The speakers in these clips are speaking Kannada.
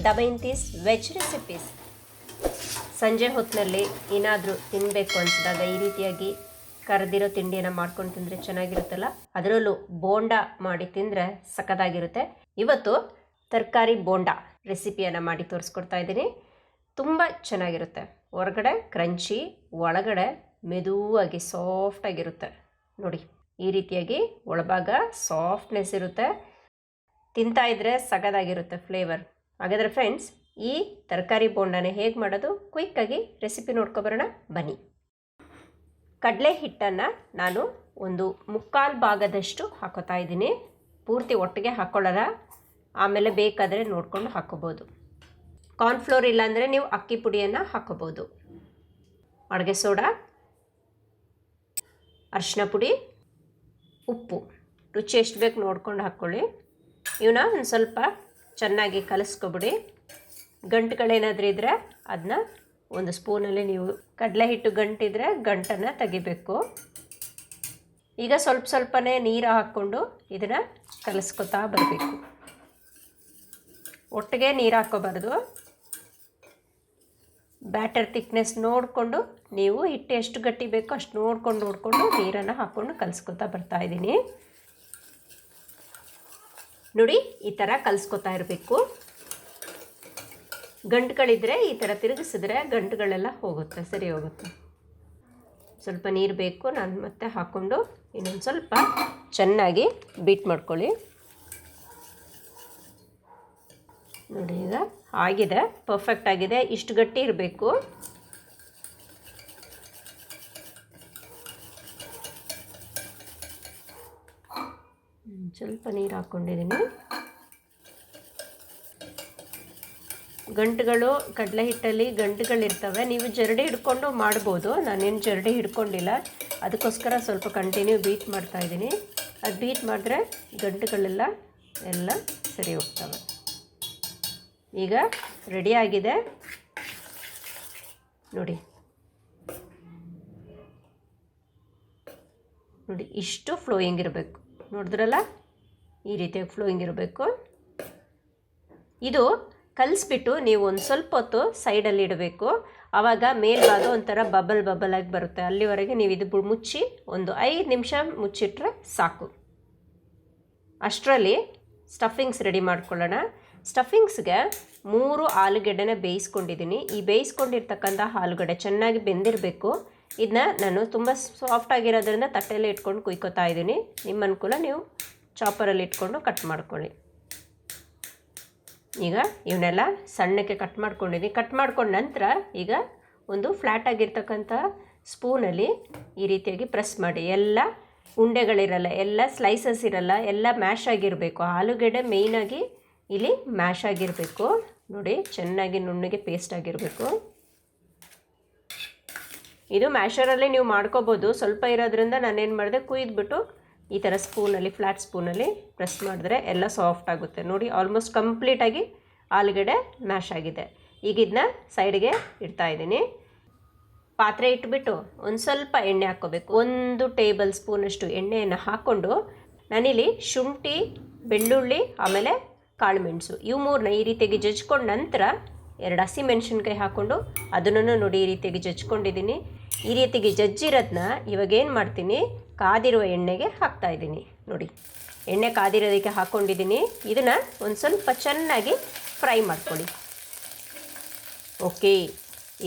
ದಮಯಂತೀಸ್ ವೆಜ್ ರೆಸಿಪೀಸ್. ಸಂಜೆ ಹೊತ್ತಿನಲ್ಲಿ ಏನಾದರೂ ತಿನ್ನಬೇಕು ಅನಿಸಿದಾಗ ಈ ರೀತಿಯಾಗಿ ಕರೆದಿರೋ ತಿಂಡಿಯನ್ನು ಮಾಡ್ಕೊಂಡು ತಿಂದರೆ ಚೆನ್ನಾಗಿರುತ್ತಲ್ಲ, ಅದರಲ್ಲೂ ಬೋಂಡ ಮಾಡಿ ತಿಂದರೆ ಸಖತ್ತಾಗಿರುತ್ತೆ. ಇವತ್ತು ತರಕಾರಿ ಬೋಂಡ ರೆಸಿಪಿಯನ್ನು ಮಾಡಿ ತೋರಿಸ್ಕೊಡ್ತಾ ಇದ್ದೀನಿ. ತುಂಬ ಚೆನ್ನಾಗಿರುತ್ತೆ. ಹೊರಗಡೆ ಕ್ರಂಚಿ, ಒಳಗಡೆ ಮೆದುವಾಗಿ ಸಾಫ್ಟಾಗಿರುತ್ತೆ. ನೋಡಿ, ಈ ರೀತಿಯಾಗಿ ಒಳಭಾಗ ಸಾಫ್ಟ್ನೆಸ್ ಇರುತ್ತೆ. ತಿಂತಾ ಇದ್ದರೆ ಸಖತ್ತಾಗಿರುತ್ತೆ ಫ್ಲೇವರ್. ಹಾಗಾದರೆ ಫ್ರೆಂಡ್ಸ್, ಈ ತರಕಾರಿ ಬೋಂಡನ ಹೇಗೆ ಮಾಡೋದು ಕ್ವಿಕ್ಕಾಗಿ ರೆಸಿಪಿ ನೋಡ್ಕೊಬರೋಣ ಬನ್ನಿ. ಕಡಲೆ ಹಿಟ್ಟನ್ನು ನಾನು ಒಂದು 3/4 ಭಾಗದಷ್ಟು ಹಾಕೋತಾ ಇದ್ದೀನಿ. ಪೂರ್ತಿ ಒಟ್ಟಿಗೆ ಹಾಕ್ಕೊಳ್ಳೋಲ್ಲ, ಆಮೇಲೆ ಬೇಕಾದರೆ ನೋಡಿಕೊಂಡು ಹಾಕ್ಕೋಬೋದು. ಕಾರ್ನ್ಫ್ಲೋರ್ ಇಲ್ಲಾಂದರೆ ನೀವು ಅಕ್ಕಿ ಪುಡಿಯನ್ನು ಹಾಕ್ಕೋಬೋದು. ಅಡುಗೆ ಸೋಡಾ, ಅರಿಶಿನ ಪುಡಿ, ಉಪ್ಪು ರುಚಿ ಎಷ್ಟು ಬೇಕು ನೋಡ್ಕೊಂಡು ಹಾಕ್ಕೊಳ್ಳಿ. ಇವನ್ನ ಒಂದು ಸ್ವಲ್ಪ ಚೆನ್ನಾಗಿ ಕಲಿಸ್ಕೊಬಿಡಿ. ಗಂಟುಗಳೇನಾದರೂ ಇದ್ದರೆ ಅದನ್ನ ಒಂದು ಸ್ಪೂನಲ್ಲಿ ನೀವು ಕಡಲೆ ಹಿಟ್ಟು ಗಂಟಿದ್ರೆ ಗಂಟನ್ನು ತೆಗಿಬೇಕು. ಈಗ ಸ್ವಲ್ಪ ಸ್ವಲ್ಪನೇ ನೀರು ಹಾಕ್ಕೊಂಡು ಇದನ್ನು ಕಲಿಸ್ಕೊತಾ ಬರಬೇಕು. ಒಟ್ಟಿಗೆ ನೀರು ಹಾಕ್ಕೋಬಾರ್ದು. ಬ್ಯಾಟರ್ ಥಿಕ್ನೆಸ್ ನೋಡಿಕೊಂಡು ನೀವು ಹಿಟ್ಟು ಎಷ್ಟು ಗಟ್ಟಿ ಬೇಕೋ ಅಷ್ಟು ನೋಡಿಕೊಂಡು ನೀರನ್ನು ಹಾಕ್ಕೊಂಡು ಕಲಿಸ್ಕೊತಾ ಬರ್ತಾಯಿದ್ದೀನಿ. ನೋಡಿ, ಈ ಥರ ಕಲಿಸ್ಕೊತಾ ಇರಬೇಕು. ಗಂಟುಗಳಿದ್ದರೆ ಈ ಥರ ತಿರುಗಿಸಿದ್ರೆ ಗಂಟುಗಳೆಲ್ಲ ಹೋಗುತ್ತೆ, ಸರಿ ಹೋಗುತ್ತೆ. ಸ್ವಲ್ಪ ನೀರು ಬೇಕು. ನಾನು ಮತ್ತೆ ಹಾಕ್ಕೊಂಡು ಇನ್ನೊಂದು ಸ್ವಲ್ಪ ಚೆನ್ನಾಗಿ ಬೀಟ್ ಮಾಡ್ಕೊಳ್ಳಿ. ನೋಡಿ, ಈಗ ಆಗಿದೆ, ಪರ್ಫೆಕ್ಟ್ ಆಗಿದೆ. ಇಷ್ಟು ಗಟ್ಟಿ ಇರಬೇಕು. ಸ್ವಲ್ಪ ನೀರು ಹಾಕ್ಕೊಂಡಿದ್ದೀನಿ. ಗಂಟುಗಳು ಕಡಲೆ ಹಿಟ್ಟಲ್ಲಿ ಗಂಟುಗಳಿರ್ತವೆ. ನೀವು ಜರಡಿ ಹಿಡ್ಕೊಂಡು ಮಾಡ್ಬೋದು. ನಾನೇನು ಜರಡಿ ಹಿಡ್ಕೊಂಡಿಲ್ಲ, ಅದಕ್ಕೋಸ್ಕರ ಸ್ವಲ್ಪ ಕಂಟಿನ್ಯೂ ಬೀಟ್ ಮಾಡ್ತಾಯಿದ್ದೀನಿ. ಅದು ಬೀಟ್ ಮಾಡಿದ್ರೆ ಗಂಟುಗಳೆಲ್ಲ ಸರಿ ಹೋಗ್ತವೆ. ಈಗ ರೆಡಿಯಾಗಿದೆ ನೋಡಿ. ನೋಡಿ, ಇಷ್ಟು ಫ್ಲೋಯಿಂಗ್ ಇರಬೇಕು. ನೋಡಿದ್ರಲ್ಲ, ಈ ರೀತಿಯಾಗಿ ಫ್ಲೋಯಿಂಗ್ ಇರಬೇಕು. ಇದು ಕಲಿಸ್ಬಿಟ್ಟು ನೀವು ಒಂದು ಸ್ವಲ್ಪ ಹೊತ್ತು ಸೈಡಲ್ಲಿ ಇಡಬೇಕು. ಆವಾಗ ಮೇಲ್ಭಾಗ ಒಂಥರ ಬಬಲ್ ಆಗಿ ಬರುತ್ತೆ. ಅಲ್ಲಿವರೆಗೆ ನೀವು ಇದು ಮುಚ್ಚಿ ಒಂದು 5 ನಿಮಿಷ ಮುಚ್ಚಿಟ್ರೆ ಸಾಕು. ಅಷ್ಟರಲ್ಲಿ ಸ್ಟಫಿಂಗ್ಸ್ ರೆಡಿ ಮಾಡ್ಕೊಳ್ಳೋಣ. ಸ್ಟಫಿಂಗ್ಸ್ಗೆ 3 ಆಲೂಗಡ್ಡೆನ ಬೇಯಿಸ್ಕೊಂಡಿದ್ದೀನಿ. ಈ ಬೇಯಿಸ್ಕೊಂಡಿರ್ತಕ್ಕಂಥ ಆಲೂಗಡ್ಡೆ ಚೆನ್ನಾಗಿ ಬೆಂದಿರಬೇಕು. ಇದನ್ನ ನಾನು ತುಂಬ ಸಾಫ್ಟಾಗಿರೋದ್ರಿಂದ ತಟ್ಟೆಯಲ್ಲಿ ಇಟ್ಕೊಂಡು ಕುಯ್ಕೋತಾ ಇದ್ದೀನಿ. ನಿಮ್ಮ ಅನುಕೂಲ, ನೀವು ಚಾಪರಲ್ಲಿ ಇಟ್ಕೊಂಡು ಕಟ್ ಮಾಡ್ಕೊಳ್ಳಿ. ಈಗ ಇವನ್ನೆಲ್ಲ ಸಣ್ಣಕ್ಕೆ ಕಟ್ ಮಾಡ್ಕೊಂಡಿದ್ದೀನಿ. ಕಟ್ ಮಾಡ್ಕೊಂಡ ನಂತರ ಈಗ ಒಂದು ಫ್ಲ್ಯಾಟ್ ಆಗಿರ್ತಕ್ಕಂಥ ಸ್ಪೂನಲ್ಲಿ ಈ ರೀತಿಯಾಗಿ ಪ್ರೆಸ್ ಮಾಡಿ. ಎಲ್ಲ ಉಂಡೆಗಳಿರಲ್ಲ, ಎಲ್ಲ ಸ್ಲೈಸಸ್ ಇರಲ್ಲ, ಎಲ್ಲ ಮ್ಯಾಶ್ ಆಗಿರಬೇಕು. ಆಲೂಗಡ್ಡೆ ಮೇಯ್ನಾಗಿ ಇಲ್ಲಿ ಮ್ಯಾಶ್ ಆಗಿರಬೇಕು. ನೋಡಿ, ಚೆನ್ನಾಗಿ ನುಣ್ಣಗೆ ಪೇಸ್ಟ್ ಆಗಿರಬೇಕು. ಇದು ಮ್ಯಾಶರಲ್ಲಿ ನೀವು ಮಾಡ್ಕೋಬೋದು. ಸ್ವಲ್ಪ ಇರೋದ್ರಿಂದ ನಾನೇನು ಮಾಡಿದೆ, ಕುಯ್ದುಬಿಟ್ಟು ಈ ಥರ ಸ್ಪೂನಲ್ಲಿ, ಫ್ಲ್ಯಾಟ್ ಸ್ಪೂನಲ್ಲಿ ಪ್ರೆಸ್ ಮಾಡಿದ್ರೆ ಎಲ್ಲ ಸಾಫ್ಟ್ ಆಗುತ್ತೆ. ನೋಡಿ, ಆಲ್ಮೋಸ್ಟ್ ಕಂಪ್ಲೀಟಾಗಿ ಆಲೂಗಡ್ಡೆ ಮ್ಯಾಶ್ ಆಗಿದೆ. ಈಗ ಇದನ್ನ ಸೈಡ್ಗೆ ಇಡ್ತಾಯಿದ್ದೀನಿ. ಪಾತ್ರೆ ಇಟ್ಬಿಟ್ಟು ಒಂದು ಸ್ವಲ್ಪ ಎಣ್ಣೆ ಹಾಕ್ಕೋಬೇಕು. 1 ಟೇಬಲ್ ಸ್ಪೂನಷ್ಟು ಎಣ್ಣೆಯನ್ನು ಹಾಕ್ಕೊಂಡು ನಾನಿಲ್ಲಿ ಶುಂಠಿ, ಬೆಳ್ಳುಳ್ಳಿ, ಆಮೇಲೆ ಕಾಳುಮೆಣಸು ಇವು 3ನ ಈ ರೀತಿಯಾಗಿ ಜಜ್ಕೊಂಡು ನಂತರ 2 ಹಸಿಮೆಣಸಿನ್ಕಾಯಿ ಹಾಕ್ಕೊಂಡು ಅದನ್ನು ನೋಡಿ ಈ ರೀತಿಯಾಗಿ ಜಜ್ಕೊಂಡಿದ್ದೀನಿ. ಈ ರೀತಿಯಾಗಿ ಜಜ್ಜಿರೋದನ್ನ ಇವಾಗ ಏನು ಮಾಡ್ತೀನಿ, ಕಾದಿರುವ ಎಣ್ಣೆಗೆ ಹಾಕ್ತಾಯಿದ್ದೀನಿ. ನೋಡಿ, ಎಣ್ಣೆ ಕಾದಿರೋದಕ್ಕೆ ಹಾಕ್ಕೊಂಡಿದ್ದೀನಿ. ಇದನ್ನು ಒಂದು ಸ್ವಲ್ಪ ಚೆನ್ನಾಗಿ ಫ್ರೈ ಮಾಡ್ಕೊಳ್ಳಿ. ಓಕೆ,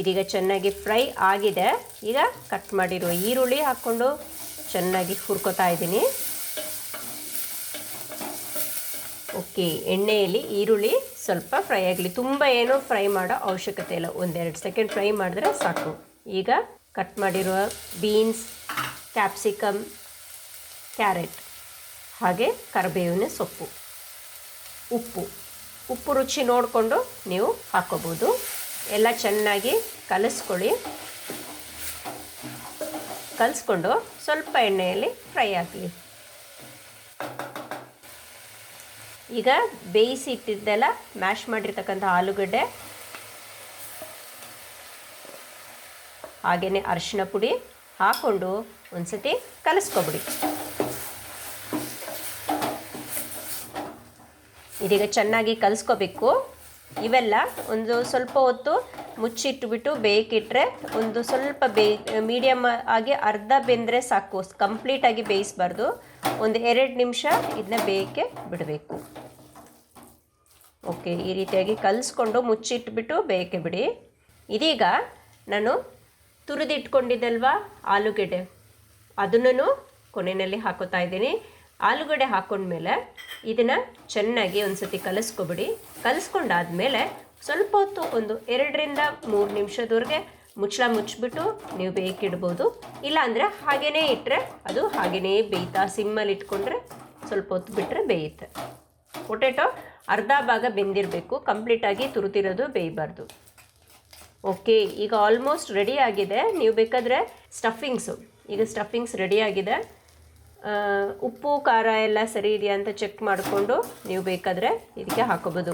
ಇದೀಗ ಚೆನ್ನಾಗಿ ಫ್ರೈ ಆಗಿದೆ. ಈಗ ಕಟ್ ಮಾಡಿರುವ ಈರುಳ್ಳಿ ಹಾಕ್ಕೊಂಡು ಚೆನ್ನಾಗಿ ಹುರ್ಕೋತಾ ಇದ್ದೀನಿ. ಓಕೆ, ಎಣ್ಣೆಯಲ್ಲಿ ಈರುಳ್ಳಿ ಸ್ವಲ್ಪ ಫ್ರೈ ಆಗಲಿ. ತುಂಬ ಏನೂ ಫ್ರೈ ಮಾಡೋ ಅವಶ್ಯಕತೆ ಇಲ್ಲ, 1-2 ಸೆಕೆಂಡ್ ಫ್ರೈ ಮಾಡಿದ್ರೆ ಸಾಕು. ಈಗ ಕಟ್ ಮಾಡಿರುವ ಬೀನ್ಸ್, ಕ್ಯಾಪ್ಸಿಕಮ್, ಕ್ಯಾರೆಟ್, ಹಾಗೆ ಕರಿಬೇವಿನ ಸೊಪ್ಪು, ಉಪ್ಪು ರುಚಿ ನೋಡಿಕೊಂಡು ನೀವು ಹಾಕ್ಕೋಬೋದು. ಎಲ್ಲ ಚೆನ್ನಾಗಿ ಕಲಿಸ್ಕೊಂಡು ಸ್ವಲ್ಪ ಎಣ್ಣೆಯಲ್ಲಿ ಫ್ರೈ ಆಗಲಿ. ಈಗ ಬೇಯಿಸಿ ಇಟ್ಟಿದ್ದೆಲ್ಲ ಮ್ಯಾಶ್ ಮಾಡಿರ್ತಕ್ಕಂಥ ಆಲೂಗಡ್ಡೆ, ಹಾಗೆಯೇ ಅರಿಶಿನ ಪುಡಿ ಹಾಕ್ಕೊಂಡು ಒಂದು ಸತಿ ಕಲಿಸ್ಕೊಬಿಡಿ. ಇದೀಗ ಚೆನ್ನಾಗಿ ಕಲಿಸ್ಕೋಬೇಕು. ಇವೆಲ್ಲ ಒಂದು ಸ್ವಲ್ಪ ಹೊತ್ತು ಮುಚ್ಚಿಟ್ಬಿಟ್ಟು ಬೇಯಕ್ಕಿಟ್ರೆ ಒಂದು ಸ್ವಲ್ಪ ಮೀಡಿಯಮ್ ಆಗಿ ಅರ್ಧ ಬೆಂದರೆ ಸಾಕು, ಕಂಪ್ಲೀಟಾಗಿ ಬೇಯಿಸಬಾರ್ದು. ಒಂದು 2 ನಿಮಿಷ ಇದನ್ನ ಬೇಯಕ್ಕೆ ಬಿಡಬೇಕು. ಓಕೆ, ಈ ರೀತಿಯಾಗಿ ಕಲಿಸ್ಕೊಂಡು ಮುಚ್ಚಿಟ್ಬಿಟ್ಟು ಬೇಯಕ್ಕೆ ಬಿಡಿ. ಇದೀಗ ನಾನು ತುರಿದಿಟ್ಕೊಂಡಿದ್ದಲ್ವ ಆಲೂಗೆಡ್ಡೆ, ಅದನ್ನು ಕೊನೆಯಲ್ಲಿ ಹಾಕೋತಾ ಇದ್ದೀನಿ. ಆಲೂಗಡ್ಡೆ ಹಾಕೊಂಡ್ಮೇಲೆ ಇದನ್ನು ಚೆನ್ನಾಗಿ ಒಂದು ಸತಿ ಕಲಿಸ್ಕೊಬಿಡಿ. ಕಲಿಸ್ಕೊಂಡಾದ್ಮೇಲೆ ಸ್ವಲ್ಪ ಹೊತ್ತು ಒಂದು 2 ರಿಂದ 3 ನಿಮಿಷದವರೆಗೆ ಮುಚ್ಚಳ ಮುಚ್ಚಿಬಿಟ್ಟು ನೀವು ಬೇಯಕ್ಕಿಡ್ಬೋದು. ಇಲ್ಲಾಂದರೆ ಹಾಗೇ ಇಟ್ಟರೆ ಅದು ಹಾಗೇ ಬೇಯ್ತಾ, ಸಿಮ್ಮಲ್ಲಿ ಇಟ್ಕೊಂಡ್ರೆ ಸ್ವಲ್ಪ ಹೊತ್ತು ಬಿಟ್ಟರೆ ಬೇಯುತ್ತೆ. ಪೊಟೆಟೊ ಅರ್ಧ ಭಾಗ ಬೆಂದಿರಬೇಕು, ಕಂಪ್ಲೀಟಾಗಿ ತುರಿದಿರೋದು ಬೇಯಬಾರ್ದು. ಓಕೆ, ಈಗ ಆಲ್ಮೋಸ್ಟ್ ರೆಡಿ ಆಗಿದೆ. ನೀವು ಬೇಕಾದರೆ ಸ್ಟಫಿಂಗ್ಸ್ ರೆಡಿ ಆಗಿದೆ. ಉಪ್ಪು ಖಾರ ಎಲ್ಲ ಸರಿ ಇದೆಯಾ ಅಂತ ಚೆಕ್ ಮಾಡಿಕೊಂಡು ನೀವು ಬೇಕಾದರೆ ಇದಕ್ಕೆ ಹಾಕೋಬೋದು.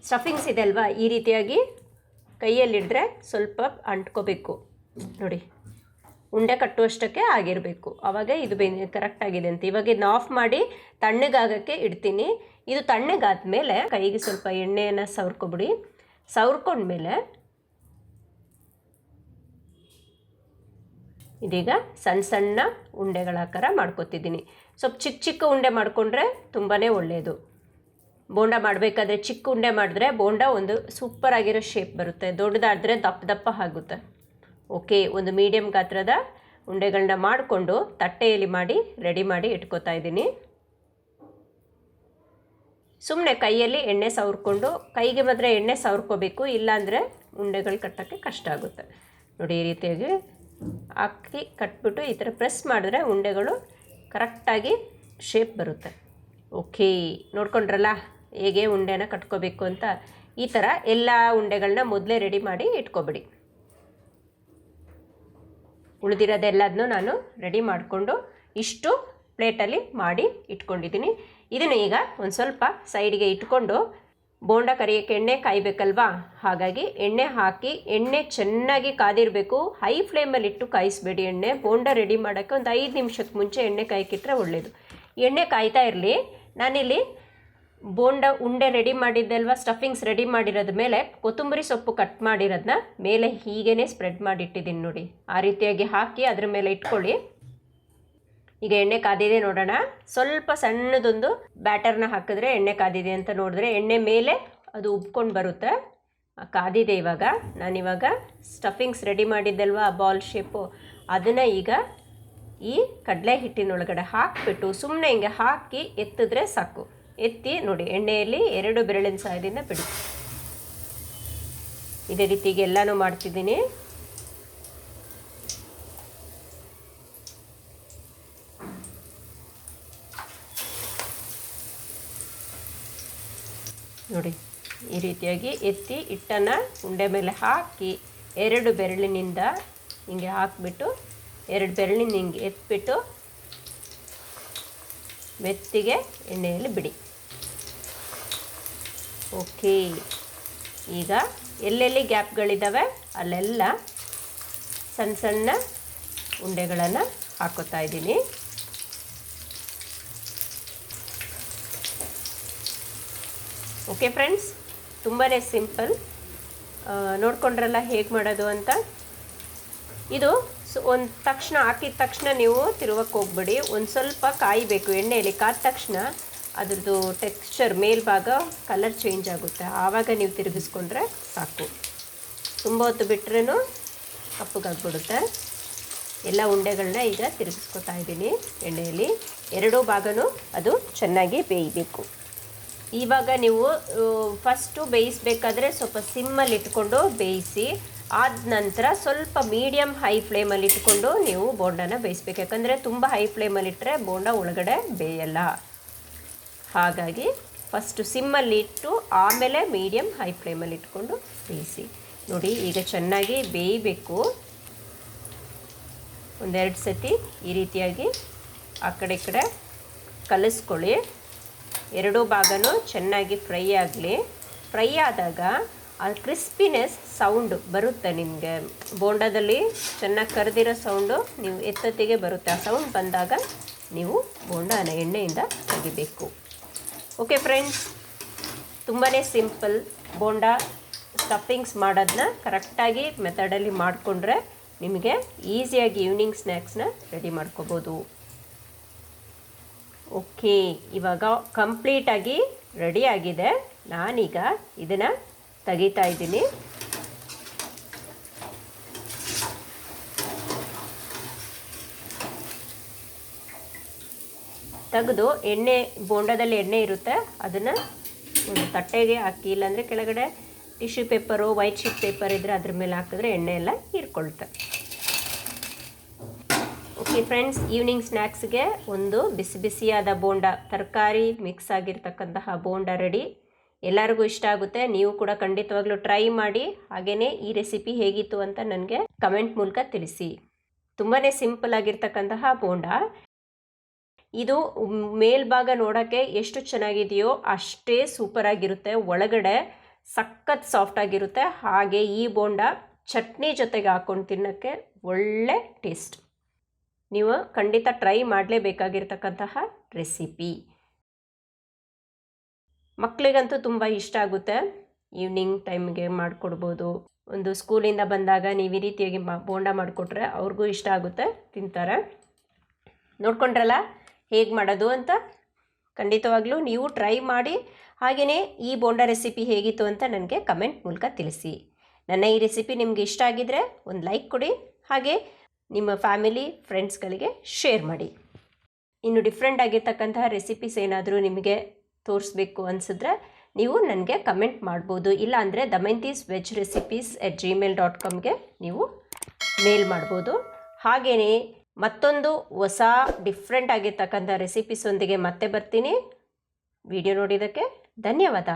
ಸ್ಟಫಿಂಗ್ಸ್ ಇದೆ ಅಲ್ವಾ, ಈ ರೀತಿಯಾಗಿ ಕೈಯಲ್ಲಿಡ್ರೆ ಸ್ವಲ್ಪ ಅಂಟ್ಕೋಬೇಕು. ನೋಡಿ, ಉಂಡೆ ಕಟ್ಟುವಷ್ಟಕ್ಕೆ ಆಗಿರಬೇಕು, ಆವಾಗ ಇದು ಕರೆಕ್ಟಾಗಿದೆ ಅಂತ. ಇವಾಗ ಇದನ್ನ ಆಫ್ ಮಾಡಿ ತಣ್ಣಗಾಗಕ್ಕೆ ಇಡ್ತೀನಿ. ಇದು ತಣ್ಣಗಾದ್ಮೇಲೆ ಕೈಗೆ ಸ್ವಲ್ಪ ಎಣ್ಣೆಯನ್ನು ಸವರ್ಕೊಬಿಡಿ. ಸವರ್ಕೊಂಡ್ಮೇಲೆ ಇದೀಗ ಸಣ್ಣ ಸಣ್ಣ ಉಂಡೆಗಳ ಆಕಾರ ಮಾಡ್ಕೊತಿದ್ದೀನಿ. ಸ್ವಲ್ಪ ಚಿಕ್ಕ ಚಿಕ್ಕ ಉಂಡೆ ಮಾಡಿಕೊಂಡ್ರೆ ತುಂಬಾ ಒಳ್ಳೆಯದು. ಬೋಂಡ ಮಾಡಬೇಕಾದ್ರೆ ಚಿಕ್ಕ ಉಂಡೆ ಮಾಡಿದ್ರೆ ಬೋಂಡ ಒಂದು ಸೂಪರ್ ಆಗಿರೋ ಶೇಪ್ ಬರುತ್ತೆ. ದೊಡ್ಡದಾದರೆ ದಪ್ಪ ದಪ್ಪ ಆಗುತ್ತೆ. ಓಕೆ, ಒಂದು ಮೀಡಿಯಮ್ ಗಾತ್ರದ ಉಂಡೆಗಳನ್ನ ಮಾಡಿಕೊಂಡು ತಟ್ಟೆಯಲ್ಲಿ ಮಾಡಿ ರೆಡಿ ಮಾಡಿ ಇಟ್ಕೋತಾ ಇದ್ದೀನಿ. ಸುಮ್ಮನೆ ಕೈಯಲ್ಲಿ ಎಣ್ಣೆ ಸವರ್ಕೊಂಡು, ಕೈಗೆ ಮಾತ್ರ ಎಣ್ಣೆ ಸವರ್ಕೋಬೇಕು, ಇಲ್ಲಾಂದರೆ ಉಂಡೆಗಳು ಕಟ್ಟೋಕ್ಕೆ ಕಷ್ಟ ಆಗುತ್ತೆ. ನೋಡಿ, ಈ ರೀತಿಯಾಗಿ ಹಾಕಿ ಕಟ್ಬಿಟ್ಟು ಈ ಥರ ಪ್ರೆಸ್ ಮಾಡಿದ್ರೆ ಉಂಡೆಗಳು ಕರೆಕ್ಟಾಗಿ ಶೇಪ್ ಬರುತ್ತೆ. ಓಕೆ, ನೋಡ್ಕೊಂಡ್ರಲ್ಲ ಹೇಗೆ ಉಂಡೆನ ಕಟ್ಕೋಬೇಕು ಅಂತ. ಈ ಥರ ಎಲ್ಲ ಉಂಡೆಗಳನ್ನ ಮೊದಲೇ ರೆಡಿ ಮಾಡಿ ಇಟ್ಕೊಬಿಡಿ. ಉಳಿದಿರೋದೆಲ್ಲದನ್ನೂ ನಾನು ರೆಡಿ ಮಾಡಿಕೊಂಡು ಇಷ್ಟು ಪ್ಲೇಟಲ್ಲಿ ಮಾಡಿ ಇಟ್ಕೊಂಡಿದ್ದೀನಿ. ಇದನ್ನು ಈಗ ಒಂದು ಸ್ವಲ್ಪ ಸೈಡಿಗೆ ಇಟ್ಕೊಂಡು ಬೋಂಡ ಕರಿಯೋಕ್ಕೆ ಎಣ್ಣೆ ಕಾಯಬೇಕಲ್ವಾ, ಹಾಗಾಗಿ ಎಣ್ಣೆ ಹಾಕಿ, ಎಣ್ಣೆ ಚೆನ್ನಾಗಿ ಕಾದಿರಬೇಕು. ಹೈ ಫ್ಲೇಮಲ್ಲಿ ಇಟ್ಟು ಕಾಯಿಸಬೇಡಿ ಎಣ್ಣೆ. ಬೋಂಡ ರೆಡಿ ಮಾಡೋಕ್ಕೆ ಒಂದು 5 ನಿಮಿಷಕ್ಕೆ ಮುಂಚೆ ಎಣ್ಣೆ ಕಾಯಕ್ಕಿಟ್ರೆ ಒಳ್ಳೆಯದು. ಎಣ್ಣೆ ಕಾಯ್ತಾ ಇರಲಿ. ನಾನಿಲ್ಲಿ ಬೋಂಡ ಉಂಡೆ ರೆಡಿ ಮಾಡಿದ್ದಲ್ವ, ಸ್ಟಫಿಂಗ್ಸ್ ರೆಡಿ ಮಾಡಿರೋದ ಮೇಲೆ ಕೊತ್ತಂಬರಿ ಸೊಪ್ಪು ಕಟ್ ಮಾಡಿರೋದನ್ನ ಮೇಲೆ ಹೀಗೇ ಸ್ಪ್ರೆಡ್ ಮಾಡಿಟ್ಟಿದ್ದೀನಿ. ನೋಡಿ, ಆ ರೀತಿಯಾಗಿ ಹಾಕಿ ಅದ್ರ ಮೇಲೆ ಇಟ್ಕೊಳ್ಳಿ. ಈಗ ಎಣ್ಣೆ ಕಾದಿದೆ ನೋಡೋಣ. ಸ್ವಲ್ಪ ಸಣ್ಣದೊಂದು ಬ್ಯಾಟರ್ನ ಹಾಕಿದ್ರೆ ಎಣ್ಣೆ ಕಾದಿದೆ ಅಂತ ನೋಡಿದ್ರೆ ಎಣ್ಣೆ ಮೇಲೆ ಅದು ಉಬ್ಕೊಂಡು ಬರುತ್ತೆ. ಕಾದಿದೆ. ಇವಾಗ ನಾನಿವಾಗ ಸ್ಟಫಿಂಗ್ಸ್ ರೆಡಿ ಮಾಡಿದ್ದಲ್ವ ಆ ಬಾಲ್ ಶೇಪು, ಅದನ್ನು ಈಗ ಈ ಕಡಲೆ ಹಿಟ್ಟಿನೊಳಗಡೆ ಹಾಕಿಬಿಟ್ಟು ಸುಮ್ಮನೆ ಹಿಂಗೆ ಹಾಕಿ ಎತ್ತಿದ್ರೆ ಸಾಕು. ಎತ್ತಿ ನೋಡಿ, ಎಣ್ಣೆಯಲ್ಲಿ 2 ಬೆರಳಿನ ಸಹಾಯದಿಂದ ಬಿಡಿ. ಇದೇ ರೀತಿಗೆ ಎಲ್ಲನೂ ಮಾಡ್ತಿದ್ದೀನಿ. ನೋಡಿ, ಈ ರೀತಿಯಾಗಿ ಎತ್ತಿ ಹಿಟ್ಟನ್ನು ಉಂಡೆ ಮೇಲೆ ಹಾಕಿ 2 ಬೆರಳಿನಿಂದ ಹಿಂಗೆ ಹಾಕಿಬಿಟ್ಟು 2 ಬೆರಳಿನ ಹಿಂಗೆ ಎತ್ಬಿಟ್ಟು ಮೆತ್ತಿಗೆ ಎಣ್ಣೆಯಲ್ಲಿ ಬಿಡಿ. ಓಕೆ, ಈಗ ಎಲ್ಲೆಲ್ಲಿ ಗ್ಯಾಪ್ಗಳಿದ್ದಾವೆ ಅಲ್ಲೆಲ್ಲ ಸಣ್ಣ ಸಣ್ಣ ಉಂಡೆಗಳನ್ನು ಹಾಕೋತಾ ಇದ್ದೀನಿ. ಓಕೆ ಫ್ರೆಂಡ್ಸ್, ತುಂಬಾ ಸಿಂಪಲ್. ನೋಡ್ಕೊಂಡ್ರಲ್ಲ ಹೇಗೆ ಮಾಡೋದು ಅಂತ. ಇದು ಒಂದು ತಕ್ಷಣ ಹಾಕಿದ ತಕ್ಷಣ ನೀವು ತಿರುವಕ್ಕೆ ಹೋಗ್ಬೇಡಿ. ಒಂದು ಸ್ವಲ್ಪ ಕಾಯಬೇಕು ಎಣ್ಣೆಯಲ್ಲಿ. ಕಾದ ತಕ್ಷಣ ಅದ್ರದ್ದು ಟೆಕ್ಸ್ಚರ್ ಮೇಲ್ಭಾಗ ಕಲರ್ ಚೇಂಜ್ ಆಗುತ್ತೆ, ಆವಾಗ ನೀವು ತಿರುಗಿಸ್ಕೊಂಡ್ರೆ ಸಾಕು. ತುಂಬ ಹೊತ್ತು ಬಿಟ್ರೂ ಕಪ್ಪಗಾಗ್ಬಿಡುತ್ತೆ. ಎಲ್ಲ ಉಂಡೆಗಳನ್ನ ಈಗ ತಿರುಗಿಸ್ಕೊತಾ ಇದ್ದೀನಿ ಎಣ್ಣೆಯಲ್ಲಿ. 2 ಭಾಗನೂ ಅದು ಚೆನ್ನಾಗಿ ಬೇಯಬೇಕು. ಇವಾಗ ನೀವು ಫಸ್ಟು ಬೇಯಿಸಬೇಕಾದ್ರೆ ಸ್ವಲ್ಪ ಸಿಮ್ಮಲ್ಲಿ ಇಟ್ಕೊಂಡು ಬೇಯಿಸಿ, ಆದ ನಂತರ ಸ್ವಲ್ಪ ಮೀಡಿಯಮ್ ಹೈ ಫ್ಲೇಮಲ್ಲಿ ಇಟ್ಕೊಂಡು ನೀವು ಬೋಂಡನ ಬೇಯಿಸ್ಬೇಕು. ಯಾಕಂದರೆ ತುಂಬ ಹೈ ಫ್ಲೇಮಲ್ಲಿ ಇಟ್ಟರೆ ಬೋಂಡ ಒಳಗಡೆ ಬೇಯಲ್ಲ. ಹಾಗಾಗಿ ಫಸ್ಟು ಸಿಮ್ಮಲ್ಲಿ ಇಟ್ಟು ಆಮೇಲೆ ಮೀಡಿಯಮ್ ಹೈ ಫ್ಲೇಮಲ್ಲಿ ಇಟ್ಕೊಂಡು ಬೇಯಿಸಿ. ನೋಡಿ, ಈಗ ಚೆನ್ನಾಗಿ ಬೇಯಬೇಕು. 1-2 ಸತಿ ಈ ರೀತಿಯಾಗಿ ಆ ಕಡೆ ಈ ಕಡೆ ಕಲಿಸ್ಕೊಳ್ಳಿ. 2 ಭಾಗನೂ ಚೆನ್ನಾಗಿ ಫ್ರೈ ಆಗಲಿ. ಫ್ರೈ ಆದಾಗ ಆ ಕ್ರಿಸ್ಪಿನೆಸ್ ಸೌಂಡು ಬರುತ್ತೆ ನಿಮಗೆ. ಬೋಂಡಾದಲ್ಲಿ ಚೆನ್ನಾಗಿ ಕರೆದಿರೋ ಸೌಂಡು ನೀವು ಎತ್ತೊತ್ತಿಗೆ ಬರುತ್ತೆ. ಆ ಸೌಂಡ್ ಬಂದಾಗ ನೀವು ಬೋಂಡಾನ ಎಣ್ಣೆಯಿಂದ ತೆಗಿಬೇಕು. ಓಕೆ ಫ್ರೆಂಡ್ಸ್, ತುಂಬಾ ಸಿಂಪಲ್. ಬೋಂಡಾ ಸ್ಟಫಿಂಗ್ಸ್ ಮಾಡೋದನ್ನ ಕರೆಕ್ಟಾಗಿ ಮೆಥಡಲ್ಲಿ ಮಾಡಿಕೊಂಡ್ರೆ ನಿಮಗೆ ಈಸಿಯಾಗಿ ಈವ್ನಿಂಗ್ ಸ್ನ್ಯಾಕ್ಸ್ನ ರೆಡಿ ಮಾಡ್ಕೋಬೋದು. ಓಕೆ, ಇವಾಗ ಕಂಪ್ಲೀಟಾಗಿ ರೆಡಿಯಾಗಿದೆ. ನಾನೀಗ ಇದನ್ನು ತೆಗಿತಾ ಇದ್ದೀನಿ. ತೆಗೆದು ಎಣ್ಣೆ, ಬೋಂಡಾದಲ್ಲಿ ಎಣ್ಣೆ ಇರುತ್ತೆ, ಅದನ್ನು ಒಂದು ತಟ್ಟೆಗೆ ಹಾಕಿ, ಇಲ್ಲಾಂದರೆ ಕೆಳಗಡೆ tissue paper, white sheet paper ಇದ್ದರೆ ಅದ್ರ ಮೇಲೆ ಹಾಕಿದ್ರೆ ಎಣ್ಣೆ ಎಲ್ಲ ಹೀರ್ಕೊಳ್ತೆ. ಓಕೆ ಫ್ರೆಂಡ್ಸ್, ಈವ್ನಿಂಗ್ ಸ್ನ್ಯಾಕ್ಸ್ಗೆ ಒಂದು ಬಿಸಿ ಬಿಸಿಯಾದ ಬೋಂಡ, ತರಕಾರಿ ಮಿಕ್ಸ್ ಆಗಿರ್ತಕ್ಕಂತಹ ಬೋಂಡ ರೆಡಿ. ಎಲ್ಲರಿಗೂ ಇಷ್ಟ ಆಗುತ್ತೆ. ನೀವು ಕೂಡ ಖಂಡಿತವಾಗ್ಲೂ ಟ್ರೈ ಮಾಡಿ. ಹಾಗೆಯೇ ಈ ರೆಸಿಪಿ ಹೇಗಿತ್ತು ಅಂತ ನನಗೆ ಕಮೆಂಟ್ ಮೂಲಕ ತಿಳಿಸಿ. ತುಂಬಾ ಸಿಂಪಲ್ ಆಗಿರ್ತಕ್ಕಂತಹ ಬೋಂಡ ಇದು. ಮೇಲ್ಭಾಗ ನೋಡೋಕ್ಕೆ ಎಷ್ಟು ಚೆನ್ನಾಗಿದೆಯೋ ಅಷ್ಟೇ ಸೂಪರಾಗಿರುತ್ತೆ. ಒಳಗಡೆ ಸಖತ್ ಸಾಫ್ಟಾಗಿರುತ್ತೆ. ಹಾಗೆ ಈ ಬೋಂಡ ಚಟ್ನಿ ಜೊತೆಗೆ ಹಾಕ್ಕೊಂಡು ತಿನ್ನೋಕ್ಕೆ ಒಳ್ಳೆ ಟೇಸ್ಟ್. ನೀವು ಖಂಡಿತ ಟ್ರೈ ಮಾಡಲೇಬೇಕಾಗಿರ್ತಕ್ಕಂತಹ ರೆಸಿಪಿ. ಮಕ್ಕಳಿಗಂತೂ ತುಂಬ ಇಷ್ಟ ಆಗುತ್ತೆ. ಈವ್ನಿಂಗ್ ಟೈಮ್ಗೆ ಮಾಡಿಕೊಡ್ಬೋದು. ಒಂದು ಸ್ಕೂಲಿಂದ ಬಂದಾಗ ನೀವು ಈ ರೀತಿಯಾಗಿ ಬೋಂಡ ಮಾಡಿಕೊಟ್ರೆ ಅವ್ರಿಗೂ ಇಷ್ಟ ಆಗುತ್ತೆ, ತಿಂತಾರೆ. ನೋಡ್ಕೊಂಡ್ರಲ್ಲ ಹೇಗೆ ಮಾಡೋದು ಅಂತ. ಖಂಡಿತವಾಗ್ಲೂ ನೀವು ಟ್ರೈ ಮಾಡಿ. ಹಾಗೆಯೇ ಈ ಬೋಂಡ ರೆಸಿಪಿ ಹೇಗಿತ್ತು ಅಂತ ನನಗೆ ಕಮೆಂಟ್ ಮೂಲಕ ತಿಳಿಸಿ. ನನ್ನ ಈ ರೆಸಿಪಿ ನಿಮಗೆ ಇಷ್ಟ ಆಗಿದ್ದರೆ ಒಂದು ಲೈಕ್ ಕೊಡಿ. ಹಾಗೆ ನಿಮ್ಮ ಫ್ಯಾಮಿಲಿ ಫ್ರೆಂಡ್ಸ್ಗಳಿಗೆ ಶೇರ್ ಮಾಡಿ. ಇನ್ನು ಡಿಫ್ರೆಂಟ್ ಆಗಿರ್ತಕ್ಕಂತಹ ರೆಸಿಪೀಸ್ ಏನಾದರೂ ನಿಮಗೆ ತೋರಿಸ್ಬೇಕು ಅನಿಸಿದ್ರೆ ನೀವು ನನಗೆ ಕಮೆಂಟ್ ಮಾಡ್ಬೋದು. ಇಲ್ಲ ಅಂದರೆ damayanthisvegrecipes@gmail.comಗೆ ನೀವು ಮೇಲ್ ಮಾಡ್ಬೋದು. ಹಾಗೆಯೇ ಮತ್ತೊಂದು ಹೊಸ ಡಿಫ್ರೆಂಟ್ ಆಗಿರ್ತಕ್ಕಂಥ ರೆಸಿಪೀಸೊಂದಿಗೆ ಮತ್ತೆ ಬರ್ತೀನಿ. ವಿಡಿಯೋ ನೋಡಿದ್ದಕ್ಕೆ ಧನ್ಯವಾದ.